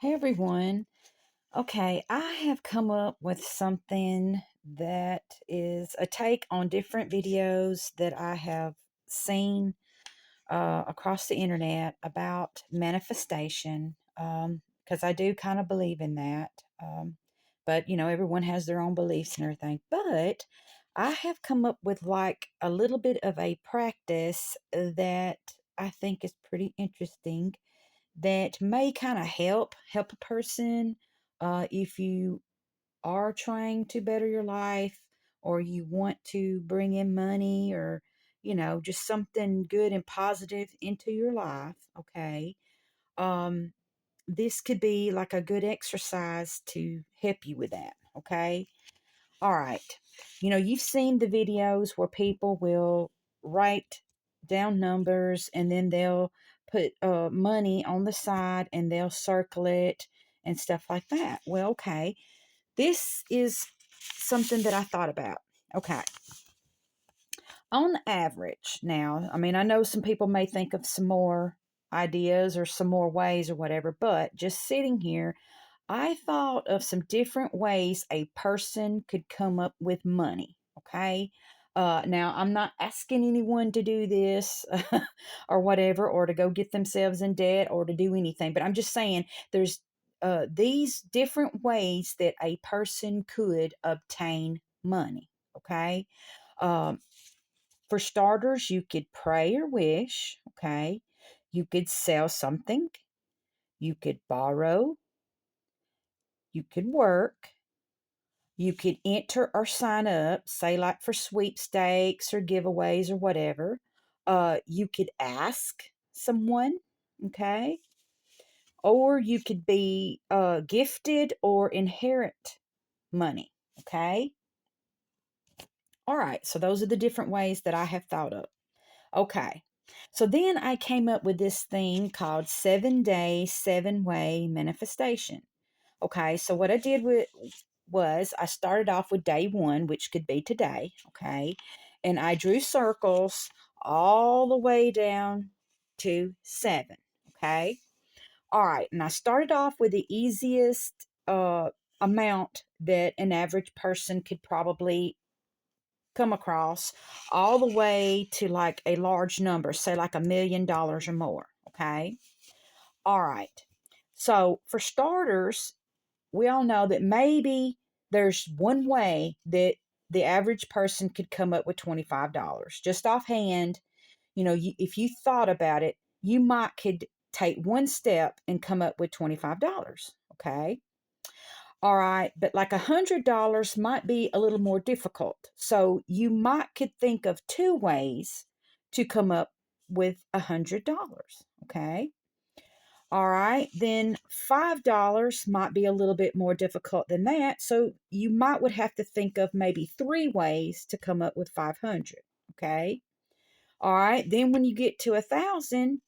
Hey everyone. Okay, I have come up with something that is a take on different videos that I have seen across the internet about manifestation, because I do kind of believe in that. But, everyone has their own beliefs and everything. But I have come up with like a little bit of a practice that I think is pretty interesting that may kind of help a person if you are trying to better your life or you want to bring in money or just something good and positive into your life. Okay. um this could be like a good exercise to help you with that. Okay. All right. You've seen the videos where people will write down numbers and then they'll put money on the side and they'll circle it and stuff like that. Well, okay. This is something that I thought about. Okay. On average, now, I mean, I know some people may think of some more ideas or some more ways or whatever, but just sitting here, I thought of some different ways a person could come up with money. Okay. Now, I'm not asking anyone to do this or whatever, or to go get themselves in debt or to do anything, but I'm just saying there's these different ways that a person could obtain money. Okay. Um, for starters, you could pray or wish. Okay. You could sell something. You could borrow. You could work. You could enter or sign up, say like for sweepstakes or giveaways or whatever. You could ask someone, okay? Or you could be gifted or inherit money, okay? All right, so those are the different ways that I have thought of. Okay, so then I came up with this thing called 7 day, 7 way manifestation. Okay, so what I did was I started off with day one, which could be today. Okay, and I drew circles all the way down to 7. Okay, all right, and I started off with the easiest amount that an average person could probably come across, all the way to like a large number, say like $1 million or more. Okay, all right. So for starters, we all know that maybe there's one way that the average person could come up with $25 just offhand. If you thought about it, you might could take one step and come up with $25. Okay. All right. But like $100 might be a little more difficult. So you might could think of two ways to come up with $100. Okay. All right, then $5 might be a little bit more difficult than that. So you might would have to think of maybe three ways to come up with 500. Okay. All right. Then when you get to 1,000,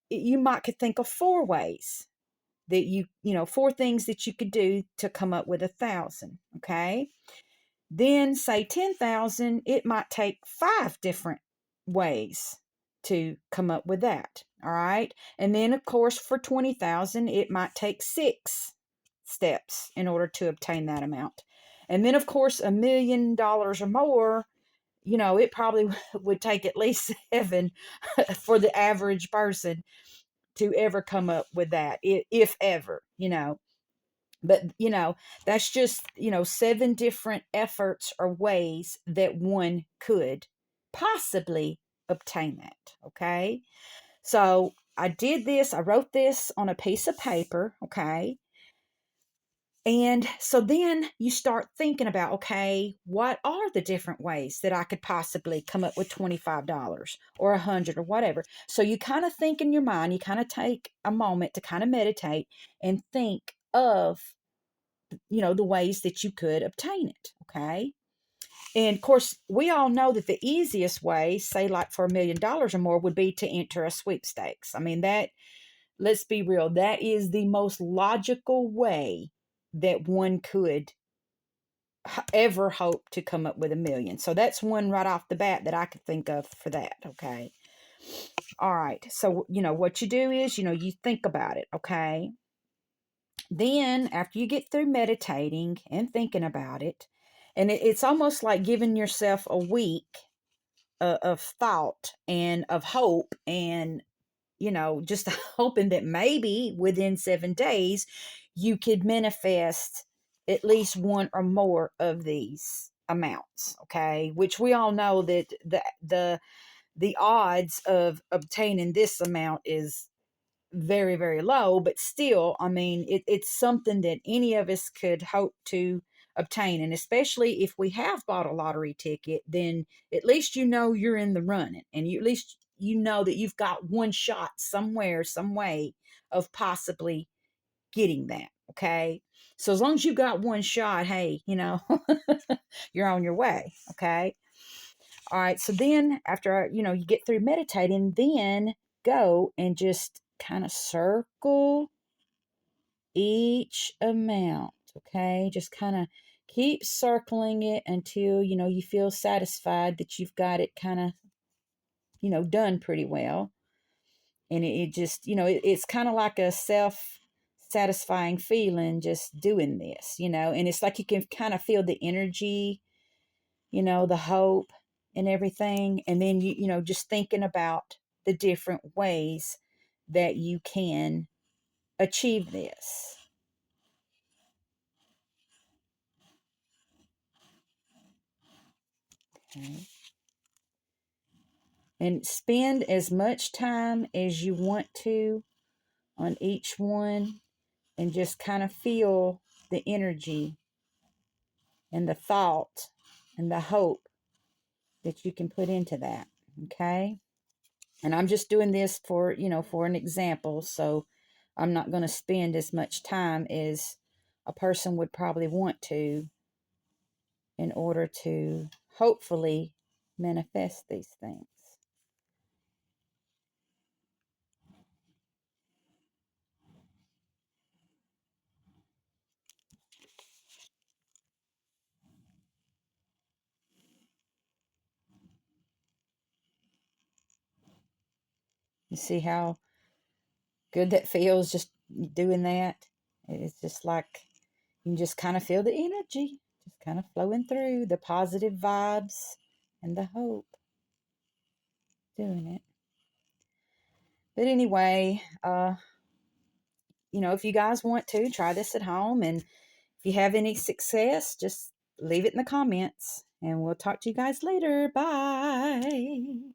you might could think of four ways that four things that you could do to come up with 1,000. Okay. Then say 10,000, it might take five different ways to come up with that. All right. And then, of course, for 20,000, it might take six steps in order to obtain that amount. And then, of course, $1 million or more, it probably would take at least seven for the average person to ever come up with that, if ever. But that's just seven different efforts or ways that one could possibly obtain that. Okay, so I wrote this on a piece of paper. Okay, and so then you start thinking about, okay, what are the different ways that I could possibly come up with $25 or 100 or whatever. So you kind of think in your mind, you kind of take a moment to kind of meditate and think of the ways that you could obtain it. Okay. And of course, we all know that the easiest way, say like for $1 million or more, would be to enter a sweepstakes. I mean, let's be real, that is the most logical way that one could ever hope to come up with 1 million. So that's one right off the bat that I could think of for that. Okay. All right. So, what you do is, you think about it. Okay. Then, after you get through meditating and thinking about it, and it's almost like giving yourself a week of thought and of hope, and just hoping that maybe within 7 days you could manifest at least one or more of these amounts. Okay, which we all know that the odds of obtaining this amount is very, very low, but still, I mean, it's something that any of us could hope to obtain. And especially if we have bought a lottery ticket, then at least you're in the running, and at least that you've got one shot somewhere, some way of possibly getting that. Okay. So as long as you got one shot, hey, you're on your way. Okay. All right. So then after, you get through meditating, then go and just kind of circle each amount. Okay. Just kind of keep circling it until, you feel satisfied that you've got it kind of, done pretty well. And it just, it's kind of like a satisfying feeling just doing this, and it's like you can kind of feel the energy, the hope and everything. And then just thinking about the different ways that you can achieve this. Okay. And spend as much time as you want to on each one, and just kind of feel the energy and the thought and the hope that you can put into that. Okay. And I'm just doing this for an example. So I'm not going to spend as much time as a person would probably want to in order to hopefully manifest these things. You see how good that feels just doing that? It's just like you can just kind of feel the energy just kind of flowing through, the positive vibes and the hope doing it. But anyway, if you guys want to try this at home, and if you have any success, just leave it in the comments, and we'll talk to you guys later. Bye.